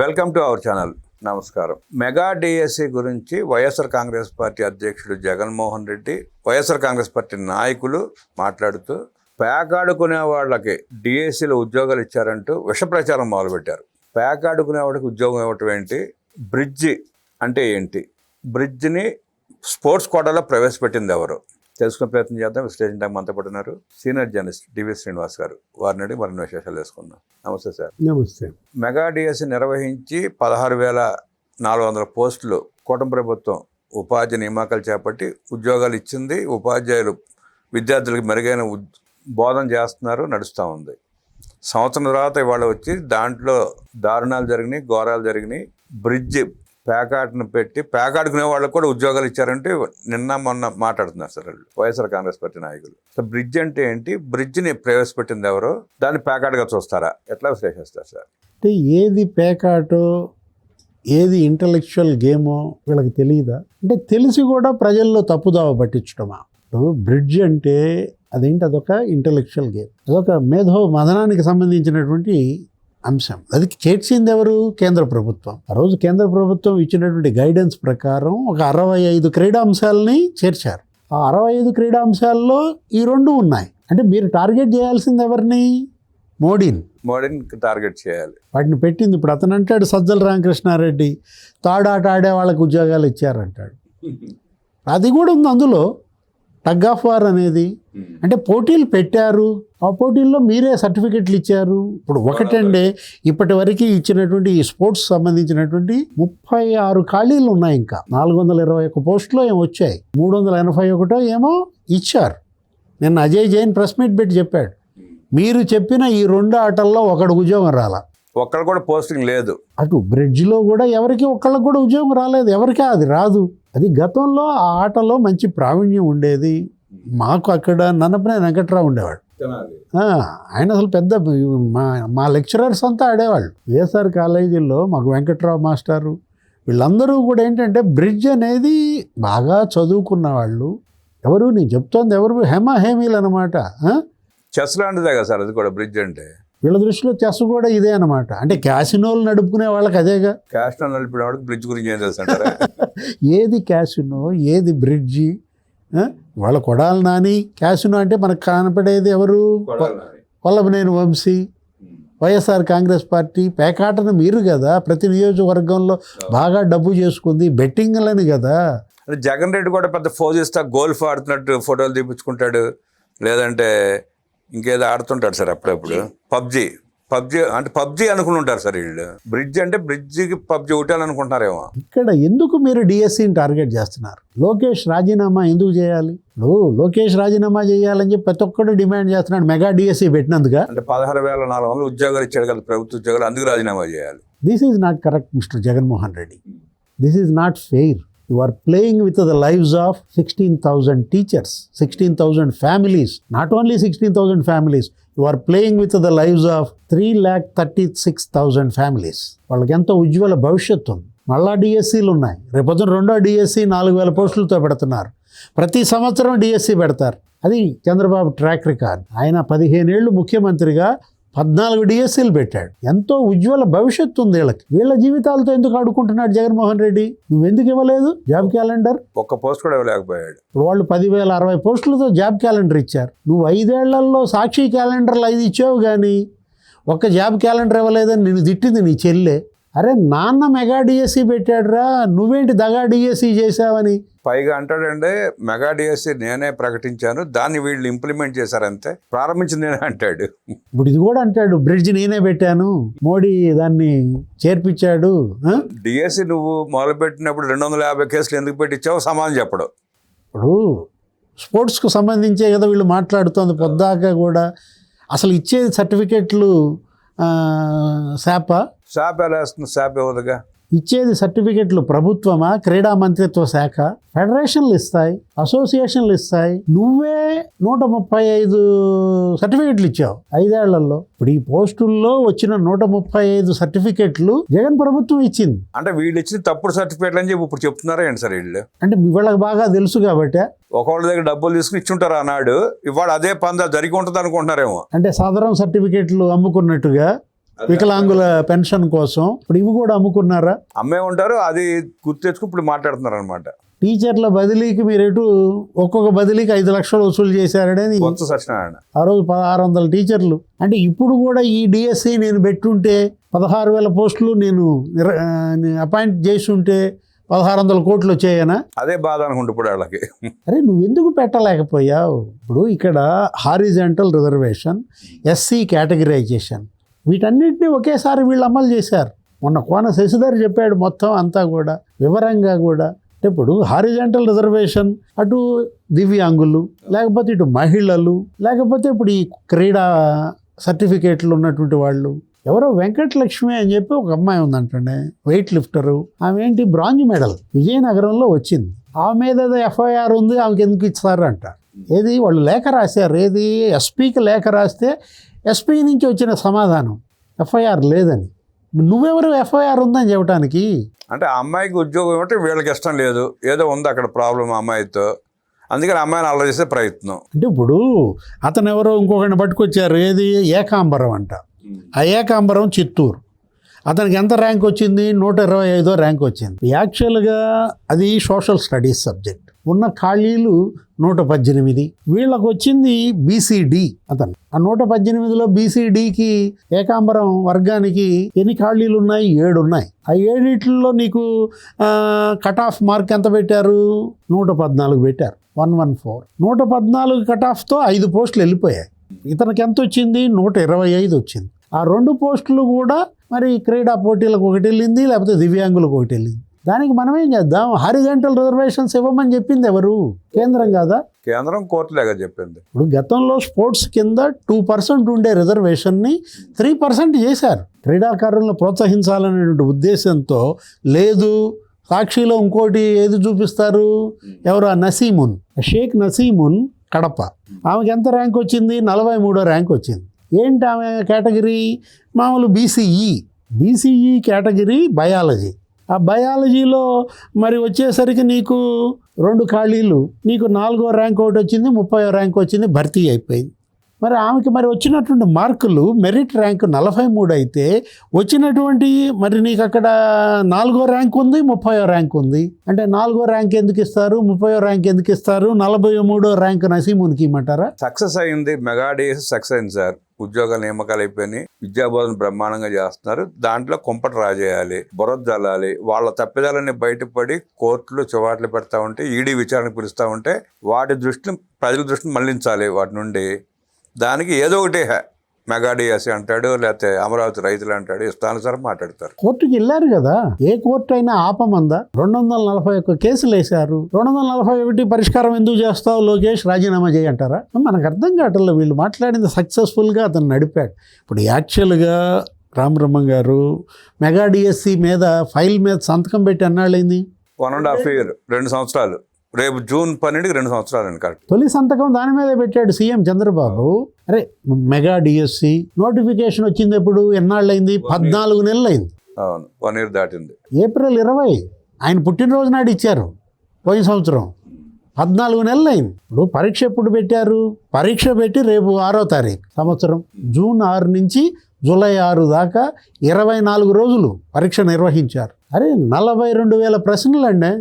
Welcome to our channel. నమస్కారం. Mega DSC గురించి YSR Congress party అధ్యక్షుడు జగన్మోహన్ రెడ్డి, వైఎస్ఆర్ కాంగ్రెస్ పార్టీ నాయకులు మాట్లాడుతూ పేకాడుకునే వాళ్ళకి డిఎస్సిలో ఉద్యోగాలు ఇచ్చారంటూ విష ప్రచారం మొదలుపెట్టారు. పేకాడుకునే వాళ్ళకి ఉద్యోగం ఇవ్వటం ఏంటి, బ్రిడ్జి అంటే ఏంటి, బ్రిడ్జిని స్పోర్ట్స్ కోటాలో ప్రవేశపెట్టింది ఎవరు తెలుసుకునే ప్రయత్నం చేద్దాం. విశ్లేషణ టైం అంతా పడుతున్నారు సీనియర్ జర్నలిస్ట్ డివి శ్రీనివాస్ గారు. వారిని అడిగి మరిన్ని విశేషాలు వేసుకుందాం. నమస్తే సార్. నమస్తే. మెగా డిఎస్సి నిర్వహించి 16,400 పోస్టులు కూటమి ప్రభుత్వం ఉపాధ్యాయ నియామకాలు చేపట్టి ఉద్యోగాలు ఇచ్చింది. ఉపాధ్యాయులు విద్యార్థులకు మెరుగైన బోధన చేస్తున్నారు, నడుస్తూ ఉంది. సంవత్సరం తర్వాత ఇవాళ వచ్చి దాంట్లో దారుణాలు జరిగినాయి, ఘోరాలు జరిగినాయి. బ్రిడ్జి పేకాటను పెట్టి పేకాడుకునే వాళ్ళకు కూడా ఉద్యోగాలు ఇచ్చారంటే నిన్న మొన్న మాట్లాడుతున్నారు సార్ వాళ్ళు వైఎస్ఆర్ కాంగ్రెస్ పార్టీ నాయకులు. సో బ్రిడ్జ్ అంటే ఏంటి, బ్రిడ్జిని ప్రవేశపెట్టింది ఎవరో, దాన్ని పేకాటగా చూస్తారా, ఎట్లా విశ్లేషిస్తారు సార్? అంటే ఏది పేకాటో ఏది ఇంటలెక్చువల్ గేమో వీళ్ళకి తెలియదా? అంటే తెలిసి కూడా ప్రజల్లో తప్పుదావ పట్టించడమా? ఇప్పుడు బ్రిడ్జ్ అంటే అదొక ఇంటలెక్చువల్ గేమ్, అదొక మేధో మదనానికి సంబంధించినటువంటి అంశం. అది చేర్చింది ఎవరు? కేంద్ర ప్రభుత్వం. ఆ రోజు కేంద్ర ప్రభుత్వం ఇచ్చినటువంటి గైడెన్స్ ప్రకారం ఒక 65 క్రీడాంశాలని చేర్చారు. ఆ 65 క్రీడాంశాల్లో ఈ రెండు ఉన్నాయి. అంటే మీరు టార్గెట్ చేయాల్సింది ఎవరిని? మోడీని టార్గెట్ చేయాలి. వాటిని పెట్టింది. ఇప్పుడు అతను అంటాడు సజ్జల రామకృష్ణారెడ్డి తాడాట ఆడే వాళ్ళకు ఉద్యోగాలు ఇచ్చారంటాడు. అది కూడా ఉంది అందులో. టగ్ ఆఫ్ వార్ అనేది అంటే పోటీలు పెట్టారు, ఆ పోటీల్లో మీరే సర్టిఫికెట్లు ఇచ్చారు. ఇప్పుడు ఒకటంటే ఇప్పటి వరకు ఇచ్చినటువంటి ఈ స్పోర్ట్స్ సంబంధించినటువంటి 36 ఖాళీలు ఉన్నాయి. ఇంకా 421 పోస్టులు ఏమో వచ్చాయి, 381 ఏమో ఇచ్చారు. నిన్న అజయ్ జైన్ ప్రెస్ మీట్ పెట్టి చెప్పాడు, మీరు చెప్పిన ఈ 2 ఆటల్లో ఒకడు ఉద్యోగం రాలా, ఒక్కడు కూడా పోస్టింగ్ లేదు. అటు బ్రిడ్జ్లో కూడా ఎవరికి ఒక్కళ్ళకి కూడా ఉద్యోగం రాలేదు. ఎవరికి అది రాదు. అది గతంలో ఆ ఆటలో మంచి ప్రావీణ్యం ఉండేది. మాకు అక్కడ నన్నపనే వెంకట్రావు ఉండేవాడు. ఆయన అసలు పెద్ద మా లెక్చరర్స్ అంతా ఆడేవాళ్ళు. వైఎస్ఆర్ కాలేజీల్లో మాకు వెంకట్రావు మాస్టారు వీళ్ళందరూ కూడా ఏంటంటే బ్రిడ్జ్ అనేది బాగా చదువుకున్న వాళ్ళు. ఎవరు నేను చెప్తోంది ఎవరు? హేమీలు అనమాట. చెస్ లాంటిదే కదా సార్ అది కూడా బ్రిడ్జ్ అంటే. వీళ్ళ దృష్టిలో చెస్ కూడా ఇదే అనమాట. అంటే క్యాసినోలు నడుపుకునే వాళ్ళకి అదేగా. క్యాసినో నడిపిన వాళ్ళకి బ్రిడ్జ్ గురించి ఏం తెలుసు అంటారా? ఏది క్యాసినో ఏది బ్రిడ్జి? వాళ్ళ కొడాలి నాని. క్యాసినో అంటే మనకు కనపడేది ఎవరు? వల్లభనేని వంశీ, వైఎస్ఆర్ కాంగ్రెస్ పార్టీ. పేకాటను మీరు కదా ప్రతి నియోజకవర్గంలో బాగా డబ్బు చేసుకుంది, బెట్టింగ్లని కదా. జగన్ రెడ్డి కూడా పెద్ద ఫోజ్ ఇస్తా గోల్ఫ్ ఆడుతున్నట్టు ఫోటోలు తీపించుకుంటాడు, లేదంటే ఇంకేదో ఆడుతుంటాడు సార్ అప్పుడప్పుడు. పబ్జి అంటే పబ్జి అనుకుని ఉంటారు సార్ వీళ్ళు. బ్రిడ్జ్ అంటే బ్రిడ్జికి పబ్జి ఒకటే అనుకుంటున్నారేమో. ఇక్కడ ఎందుకు మీరు డిఎస్సిని టార్గెట్ చేస్తున్నారు? లోకేష్ రాజీనామా ఎందుకు చేయాలి? లోకేష్ రాజీనామా చేయాలని చెప్పి ప్రతి ఒక్కరు డిమాండ్ చేస్తున్నాడు మెగా డిఎస్సి పెట్టినందుకు. అంటే 16,400 ఉద్యోగాలు ఇచ్చాడు కదా ప్రభుత్వ ఉద్యోగాలు, అందుకు రాజీనామా చేయాలి. This is not correct mister Jaganmohan Reddy. This is not fair. You are playing with the lives of 16,000 teachers, 16,000 families. Not only 16,000 families, you are playing with the lives of 3,36,000 families. వాళ్ళకి ఎంతో ఉజ్వల భవిష్యత్తు ఉంది. మళ్ళా డిఎస్సీలు ఉన్నాయి. రేపొద్దున 2వ డిఎస్సి 4,000 పోస్టులతో పెడుతున్నారు. ప్రతి సంవత్సరం డిఎస్సి పెడతారు. అది చంద్రబాబు ట్రాక్ రికార్డ్. ఆయన 15 ఏళ్ళు ముఖ్యమంత్రిగా 14 డిఎస్సీలు పెట్టాడు. ఎంతో ఉజ్వల భవిష్యత్తు ఉంది వీళ్ళకి. వీళ్ళ జీవితాలతో ఎందుకు ఆడుకుంటున్నాడు జగన్మోహన్ రెడ్డి? నువ్వెందుకు ఇవ్వలేదు జాబ్ క్యాలెండర్? ఒక్క పోస్ట్ కూడా ఇవ్వలేకపోయాడు. ఇప్పుడు వాళ్ళు 10,060 పోస్టులతో జాబ్ క్యాలెండర్ ఇచ్చారు. నువ్వు 5 ఏళ్లలో సాక్షి క్యాలెండర్లు 5 ఇచ్చావు కానీ ఒక్క జాబ్ క్యాలెండర్ ఇవ్వలేదని నిన్ను తిట్టింది నీ చెల్లె. అరే నాన్న మెగా డిఎస్సి పెట్టాడురా, నువ్వేంటి దగా డిఎస్సి చేసావని. పైగా అంటాడంటే మెగా డిఎస్సి నేనే ప్రకటించాను, దాన్ని వీళ్ళు ఇంప్లిమెంట్ చేశారంతే, ప్రారంభించింది నేనే అంటాడు. ఇప్పుడు ఇది కూడా అంటాడు బ్రిడ్జ్ నేనే పెట్టాను, మోడీ దాన్ని చేర్పించాడు. డిఎస్సి నువ్వు మొదలుపెట్టినప్పుడు 250 కేసులు ఎందుకు పెట్టించావు సమాధానం చెప్పడు. ఇప్పుడు స్పోర్ట్స్కు సంబంధించే కదా వీళ్ళు మాట్లాడుతోంది పొద్దాక కూడా. అసలు ఇచ్చేది సర్టిఫికెట్లు శాప ఎలా వేస్తుంది? శాప్ ఇవ్వదుగా. ఇచ్చేది సర్టిఫికెట్లు ప్రభుత్వమా, క్రీడా మంత్రిత్వ శాఖ? ఫెడరేషన్లు ఇస్తాయి, అసోసియేషన్లు ఇస్తాయి. నువ్వే 135 సర్టిఫికెట్లు ఇచ్చావు 5 ఏళ్లలో. ఇప్పుడు ఈ పోస్టుల్లో వచ్చిన 135 సర్టిఫికెట్లు జగన్ ప్రభుత్వం ఇచ్చింది. అంటే వీళ్ళు ఇచ్చిన తప్పుడు సర్టిఫికెట్లు అని చెప్పి ఇప్పుడు చెప్తున్నారా ఏంటి సార్ వీళ్ళు? అంటే వీళ్ళకి బాగా తెలుసు కాబట్టి ఒకళ్ళ దగ్గర డబ్బులు తీసుకుని ఇచ్చుంటారు అన్నాడు, ఇవాళ అదే పందా జరిగి ఉంటుంది అనుకుంటున్నారేమో. అంటే సదరం సర్టిఫికెట్లు అమ్ముకున్నట్టుగా వికలాంగుల పెన్షన్ కోసం. ఇప్పుడు ఇవి కూడా అమ్ముకున్నారా? అమ్మే ఉంటారు, అది గుర్తు తెచ్చుకుని ఇప్పుడు మాట్లాడుతున్నారు అనమాట. టీచర్ల బదిలీకి మీరు ఎటు ఒక్కొక్క బదిలీకి 5 లక్షలు వసూలు చేశారని కొత్త సత్యనారాయణ ఆ రోజు 1600 టీచర్లు. అంటే ఇప్పుడు కూడా ఈ డిఎస్సి నేను పెట్టుంటే 16,000 పోస్టులు నేను అపాయింట్ చేస్తుంటే 1600 కోట్లు వచ్చాయనా? అదే బాధ అనుకుంటు ఇప్పుడు వాళ్ళకి. అరే నువ్వు ఎందుకు పెట్టలేకపోయావు? ఇప్పుడు ఇక్కడ హారిజాంటల్ రిజర్వేషన్, ఎస్సీ కేటగిరైజేషన్, వీటన్నిటిని ఒకేసారి వీళ్ళు అమలు చేశారు. మొన్న కోన శశిధర్ చెప్పాడు మొత్తం అంతా కూడా వివరంగా కూడా. ఇప్పుడు హారిజాంటల్ రిజర్వేషన్ అటు దివ్యాంగులు, లేకపోతే ఇటు మహిళలు, లేకపోతే ఇప్పుడు ఈ క్రీడా సర్టిఫికేట్లు ఉన్నటువంటి వాళ్ళు. ఎవరో వెంకటలక్ష్మి అని చెప్పి ఒక అమ్మాయి ఉందంటే వెయిట్ లిఫ్టరు, ఆమె ఏంటి బ్రాంజ్ మెడల్ విజయనగరంలో వచ్చింది. ఆమె మీద ఎఫ్ఐఆర్ ఉంది, ఆమెకి ఎందుకు ఇస్తారంట. ఏది వాళ్ళు లేఖ రాశారు, ఏది ఎస్పీకి లేఖ రాస్తే ఎస్పీ నుంచి వచ్చిన సమాధానం ఎఫ్ఐఆర్ లేదని. నువ్వెవరు ఎఫ్ఐఆర్ ఉందని చెప్పడానికి? అంటే ఆ అమ్మాయికి ఉద్యోగం ఇవ్వటం వీళ్ళకి ఇష్టం లేదు, ఏదో ఉంది అక్కడ ప్రాబ్లం అమ్మాయితో, అందుకని అమ్మాయిని అల్లరి చేసే ప్రయత్నం. అంటే ఇప్పుడు అతను ఎవరో ఇంకొకరిని పట్టుకొచ్చారు, ఏది ఏకాంబరం అంట. ఆ ఏకాంబరం చిత్తూరు, అతనికి ఎంత ర్యాంక్ వచ్చింది? 125వ ర్యాంక్ వచ్చింది. యాక్చువల్గా అది సోషల్ స్టడీస్ సబ్జెక్ట్. ఉన్న ఖాళీలు 118, వీళ్ళకు వచ్చింది బీసీడీ. అతను ఆ 118లో బీసీడీకి ఏకాంబరం వర్గానికి ఎన్ని ఖాళీలు ఉన్నాయి? 7 ఉన్నాయి. ఆ 7 నీకు కట్ ఆఫ్ మార్క్ ఎంత పెట్టారు? 114 పెట్టారు, 114. 114 కట్ ఆఫ్తో 5 పోస్టులు వెళ్ళిపోయాయి. ఇతనికి ఎంత వచ్చింది? 125 వచ్చింది. ఆ 2 పోస్టులు కూడా మరి క్రీడా పోటీలకు ఒకటి వెళ్ళింది, లేకపోతే దివ్యాంగులకు ఒకటి వెళ్ళింది. దానికి మనం ఏం చేద్దాం? హారిజాంటల్ రిజర్వేషన్స్ ఇవ్వమని చెప్పింది ఎవరు? కేంద్రం కాదా? కేంద్రం కోర్టులేగా చెప్పింది. ఇప్పుడు గతంలో స్పోర్ట్స్ కింద 2% ఉండే రిజర్వేషన్ని 3% చేశారు. క్రీడాకారులను ప్రోత్సహించాలనేటువంటి ఉద్దేశంతో. లేదు, సాక్షిలో ఇంకోటి ఏది చూపిస్తారు, ఎవరు? నసీమున్, షేక్ నసీమున్, కడప. ఆమెకి ఎంత ర్యాంక్ వచ్చింది? 43వ ర్యాంక్ వచ్చింది. ఏంటి ఆమె కేటగిరీ? మామూలు బీసీఈ కేటగిరీ బయాలజీ. ఆ బయాలజీలో మరి వచ్చేసరికి నీకు 2 ఖాళీలు, నీకు 4వ ర్యాంక్ ఒకటి వచ్చింది, 30వ ర్యాంక్ వచ్చింది, భర్తీ అయిపోయింది. మరి ఆమెకి మరి వచ్చినటువంటి మార్కులు మెరిట్ ర్యాంక్ 43 అయితే వచ్చినటువంటి మరి నీకు అక్కడ 4వ ర్యాంక్ ఉంది, 30వ ర్యాంక్ ఉంది. అంటే 4వ ర్యాంక్ ఎందుకు ఇస్తారు, 30వ ర్యాంక్ ఎందుకు ఇస్తారు? 43వ ర్యాంక్ నసీమునికి ఇమ్మంటారా? సక్సెస్ అయింది, మెగా డిఎస్ సక్సెస్ అయింది సార్. ఉద్యోగాలు నియామకాలు అయిపోయినాయి, విద్యాబోధన బ్రహ్మాండంగా చేస్తున్నారు. దాంట్లో కుంపట రాజేయాలి, బురద జల్లాలి. వాళ్ళ తప్పిదాలన్నీ బయటపడి కోర్టులు చివాట్లు పెడతా ఉంటే, ఈడీ విచారణకు పిలుస్తూ ఉంటే వాటి దృష్టిని, ప్రజల దృష్టిని మళ్లించాలి వాటి నుండి. దానికి ఏదో ఒకటి మెగా డిఎస్సీ అంటాడు, లేకపోతే అమరావతి రైతులు అంటాడు, ఇష్టానుసారం మాట్లాడతారు. కోర్టుకి వెళ్ళారు కదా, ఏ కోర్టు అయినా ఆపమందా? 241 కేసులు వేశారు. 241 పరిష్కారం ఎందుకు చేస్తావు లోకేష్, రాజీనామా చేయంటారా? మనకు అర్థం కావట్లేదు. వీళ్ళు మాట్లాడింది సక్సెస్ఫుల్గా అతను నడిపాడు. ఇప్పుడు యాక్చువల్గా రామబ్రహ్మం గారు మెగా డిఎస్సీ మీద ఫైల్ మీద సంతకం పెట్టి అన్నాళ్ళైంది 1.5 years, 2 సంవత్సరాలు. రేపు జూన్ 12కి 2 సంవత్సరాలు అండి కరెక్ట్. తొలి సంతకం దాని మీద పెట్టాడు సీఎం చంద్రబాబు. అరే మెగా డిఎస్సి నోటిఫికేషన్ వచ్చింది ఎప్పుడు? ఎన్నాళ్ళైంది? 14 నెలలు అయింది. అవును, 1 year దాటింది. ఏప్రిల్ 20 ఆయన పుట్టినరోజు నాడు ఇచ్చారు పోయిన సంవత్సరం. 14 నెలలు అయింది. ఇప్పుడు పరీక్ష ఎప్పుడు పెట్టారు? పరీక్ష పెట్టి రేపు 6వ తారీఖు సంవత్సరం, జూన్ 6 నుంచి జూలై 6 దాకా 24 రోజులు పరీక్ష నిర్వహించారు. అరే 42,000 ప్రశ్నలు అండి.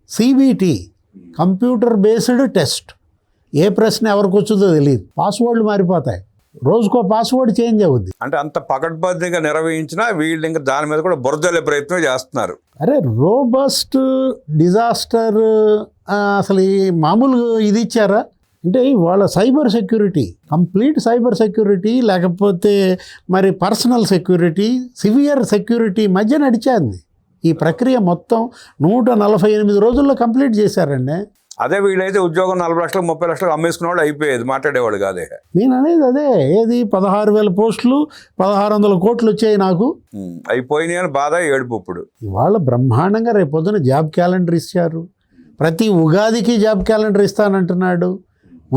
CBT, computer based test. ఏ ప్రశ్న ఎవరికి వచ్చుదో తెలియదు, పాస్వర్డ్లు మారిపోతాయి, రోజుకో పాస్వర్డ్ చేంజ్ అవుద్ది. అంటే అంత పకడ్బందీగా నిర్వహించినా వీళ్ళు ఇంకా దాని మీద కూడా బురదలే ప్రయత్నం చేస్తున్నారు. అరే రోబస్ట్ డిజాస్టర్ అసలు ఈ మామూలు ఇది ఇచ్చారా? అంటే వాళ్ళ cyber security, complete cyber security, లేకపోతే మరి పర్సనల్ సెక్యూరిటీ, సివియర్ సెక్యూరిటీ మధ్య నడిచాంది ఈ ప్రక్రియ. మొత్తం 148 రోజుల్లో కంప్లీట్ చేశారండి. అదే వీళ్ళైతే ఉద్యోగం 40 లక్షలు 30 లక్షలు అమ్మేసుకున్న వాళ్ళు అయిపోయేది, మాట్లాడేవాళ్ళు కాదే. నేను అనేది అదే, ఏది 16,000 పోస్టులు 1,600 కోట్లు వచ్చాయి నాకు, అయిపోయినాయి అని బాధ, ఏడుపు. ఇప్పుడు ఇవాళ బ్రహ్మాండంగా రేపు పొద్దున జాబ్ క్యాలెండర్ ఇచ్చారు. ప్రతి ఉగాదికి జాబ్ క్యాలెండర్ ఇస్తానంటున్నాడు.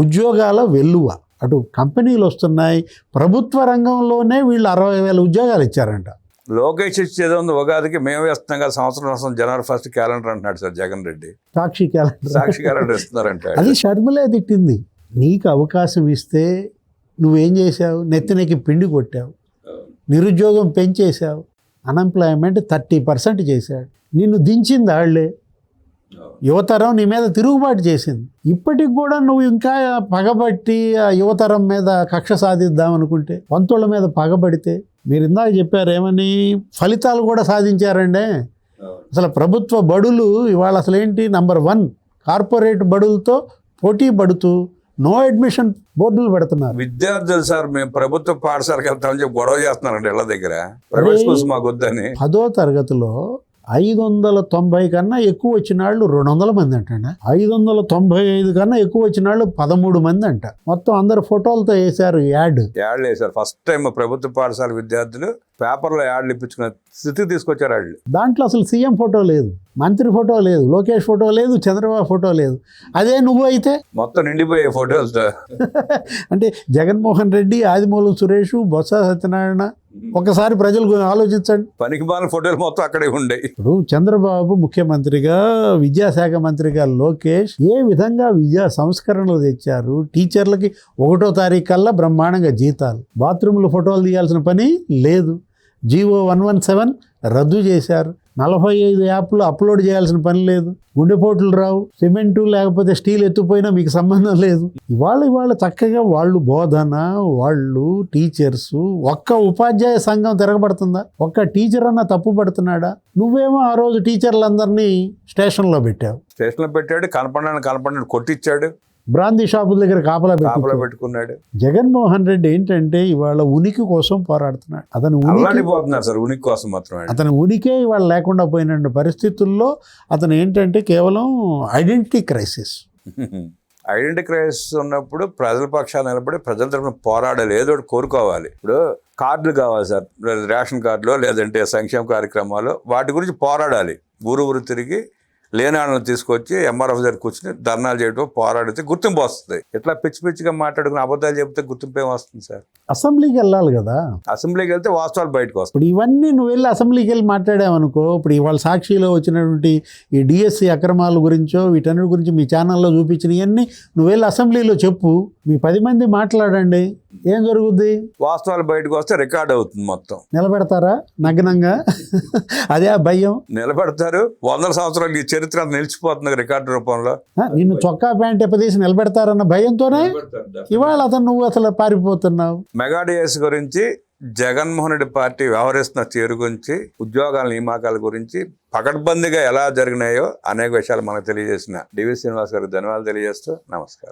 ఉద్యోగాల వెల్లువ, అటు కంపెనీలు వస్తున్నాయి. ప్రభుత్వ రంగంలోనే వీళ్ళు 60,000 ఉద్యోగాలు ఇచ్చారంట. లోకేష్ ఇచ్చేది ఉంది ఉగాదికి, మేము వేస్తున్నాం కదా సంవత్సరం జనవరి 1 క్యాలెండర్ అంటున్నాడు సార్ జగన్ రెడ్డి. సాక్షి క్యాలెండర్ ఇస్తున్నారంట. అది షర్మిలే తిట్టింది. నీకు అవకాశం ఇస్తే నువ్వేం చేశావు? నెత్తినకి పిండి కొట్టావు. నిరుద్యోగం పెంచేశావు, అన్ఎంప్లాయ్మెంట్ 30% చేశాడు. నిన్ను దించింది వాళ్ళే. యువతరం నీ మీద తిరుగుబాటు చేసింది. ఇప్పటికి కూడా నువ్వు ఇంకా పగబట్టి ఆ యువతరం మీద కక్ష సాధిద్దాం అనుకుంటే, పంతుల మీద పగబడితే, మీరు ఇందాక చెప్పారు ఏమని, ఫలితాలు కూడా సాధించారండి. అసలు ప్రభుత్వ బడులు ఇవాళ అసలు ఏంటి, నంబర్ 1 కార్పొరేట్ బడులతో పోటీ పడుతూ నో అడ్మిషన్ బోర్డులు పెడుతున్నారు. విద్యార్థులు సార్ మేము ప్రభుత్వ పాఠశాలకు వెళ్తామని చెప్పి గొడవ చేస్తున్నారండి ఇళ్ళ దగ్గర, ప్రైవేట్ స్కూల్స్ మాకు వద్దని. 10వ తరగతిలో 590 కన్నా ఎక్కువ వచ్చిన వాళ్ళు 200 మంది అంటండి. 595 కన్నా ఎక్కువ వచ్చిన వాళ్ళు 13 మంది అంట. మొత్తం అందరు ఫోటోలతో వేశారు యాడ్లు వేశారు. ఫస్ట్ టైం ప్రభుత్వ పాఠశాల విద్యార్థులు పేపర్లో యాడ్లు ఇప్పించుకున్న స్థితికి తీసుకొచ్చారు వాళ్ళు. దాంట్లో అసలు సీఎం ఫోటో లేదు, మంత్రి ఫోటో లేదు, లోకేష్ ఫోటో లేదు, చంద్రబాబు ఫోటో లేదు. అదే నువ్వు అయితే మొత్తం నిండిపోయే ఫోటోలతో. అంటే జగన్మోహన్ రెడ్డి, ఆదిమూలం సురేష్, బొత్స సత్యనారాయణ, ఒకసారి ప్రజలు ఆలోచించండి. పనికి మాలిన ఫోటోలు మొత్తం అక్కడే ఉండే. ఇప్పుడు చంద్రబాబు ముఖ్యమంత్రిగా, విద్యాశాఖ మంత్రిగా లోకేష్ ఏ విధంగా విద్యా సంస్కరణలు తెచ్చారు. టీచర్లకి 1వ తారీఖు కల్లా బ్రహ్మాండంగా జీతాలు, బాత్రూంలో ఫోటోలు తీయాల్సిన పని లేదు. జీవో 117 రద్దు చేశారు. 45 యాప్లు అప్లోడ్ చేయాల్సిన పని లేదు. గుండెపోట్లు రావు, సిమెంటు లేకపోతే స్టీల్ ఎత్తుపోయినా మీకు సంబంధం లేదు. ఇవాళ చక్కగా వాళ్ళు బోధన, వాళ్ళు టీచర్స్, ఒక్క ఉపాధ్యాయ సంఘం తిరగబడుతుందా? ఒక్క టీచర్ అన్న తప్పు పడుతున్నాడా? నువ్వేమో ఆ రోజు టీచర్లందరినీ స్టేషన్లో పెట్టావు. స్టేషన్లో పెట్టాడు, కనపడినాడు కొట్టించాడు, బ్రాందీ షాపుల దగ్గర కాపలా పెట్టుకున్నాడు. జగన్మోహన్ రెడ్డి ఏంటంటే ఇవాళ ఉనికి కోసం పోరాడుతున్నాడు. ఉనికి కోసం మాత్రమే. అతని ఉనికే ఇవాళ లేకుండా పోయిన పరిస్థితుల్లో అతను ఏంటంటే కేవలం ఐడెంటిటీ క్రైసిస్ ఉన్నప్పుడు ప్రజల పక్షాన్ని నిలబడి ప్రజల తరఫున పోరాడాలి, ఏదో ఒకటి కోరుకోవాలి. ఇప్పుడు కార్డులు కావాలి సార్, రేషన్ కార్డులో లేదంటే సంక్షేమ కార్యక్రమాలు, వాటి గురించి పోరాడాలి. ఊరు తిరిగి లేని వాళ్ళని తీసుకొచ్చి ఎంఆర్ఎఫ్ దగ్గర కూర్చుని ధర్నాలు చేయడం, పోరాడితే గుర్తింపు వస్తుంది. ఇట్లా పిచ్చిగా మాట్లాడుకుని అబద్ధాలు చెప్తే గుర్తింపు ఏం వస్తుంది సార్? అసెంబ్లీకి వెళ్ళాలి కదా. అసెంబ్లీకి వెళ్తే వాస్తవాలు బయటకు వస్తాయి. ఇప్పుడు ఇవన్నీ నువ్వు వెళ్ళి అసెంబ్లీకి వెళ్ళి మాట్లాడావనుకో, ఇప్పుడు ఇవాళ సాక్షిలో వచ్చినటువంటి ఈ డిఎస్సి అక్రమాల గురించో వీటన్నిటి గురించి మీ ఛానల్లో చూపించినవన్నీ నువ్వు వెళ్ళి అసెంబ్లీలో చెప్పు, మీ 10 మంది మాట్లాడండి, ఏం జరుగుద్ది? వాస్తవాలు బయటకు వస్తే రికార్డ్ అవుతుంది. మొత్తం నిలబెడతారా నగ్నంగా? అదే భయం. నిలబెడతారు. 100 సంవత్సరాలు ఈ చరిత్ర నిలిచిపోతుంది రికార్డు రూపంలో. నిన్ను చొక్కా ప్యాంట్ ఎప్పదీసి నిలబెడతారన్న భయంతోనే ఇవాళ నువ్వు అసలు పారిపోతున్నావు. మెగా డిఎస్ గురించి, జగన్మోహన్ రెడ్డి పార్టీ వ్యవహరిస్తున్న తీరు గురించి, ఉద్యోగాల నియామకాల గురించి పకడ్బందీగా ఎలా జరిగినాయో అనేక విషయాలు మనకు తెలియజేసిన డివి శ్రీనివాస్ గారికి ధన్యవాదాలు తెలియజేస్తూ నమస్కారం.